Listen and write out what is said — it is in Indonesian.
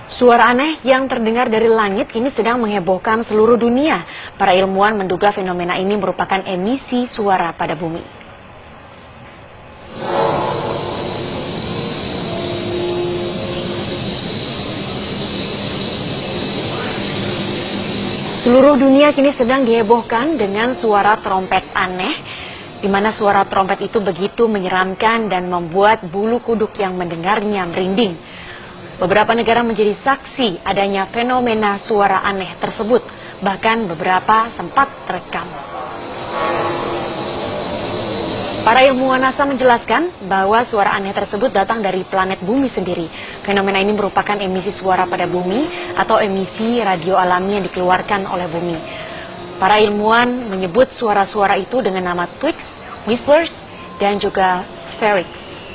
Suara aneh yang terdengar dari langit kini sedang menghebohkan seluruh dunia. Para ilmuwan menduga fenomena ini merupakan emisi suara pada bumi. Seluruh dunia kini sedang dihebohkan dengan suara trompet aneh, di mana suara trompet itu begitu menyeramkan dan membuat bulu kuduk yang mendengarnya merinding. Beberapa negara menjadi saksi adanya fenomena suara aneh tersebut, bahkan beberapa sempat terekam. Para ilmuwan NASA menjelaskan bahwa suara aneh tersebut datang dari planet bumi sendiri. Fenomena ini merupakan emisi suara pada bumi atau emisi radio alami yang dikeluarkan oleh bumi. Para ilmuwan menyebut suara-suara itu dengan nama tweaks, whistlers, dan juga spherics.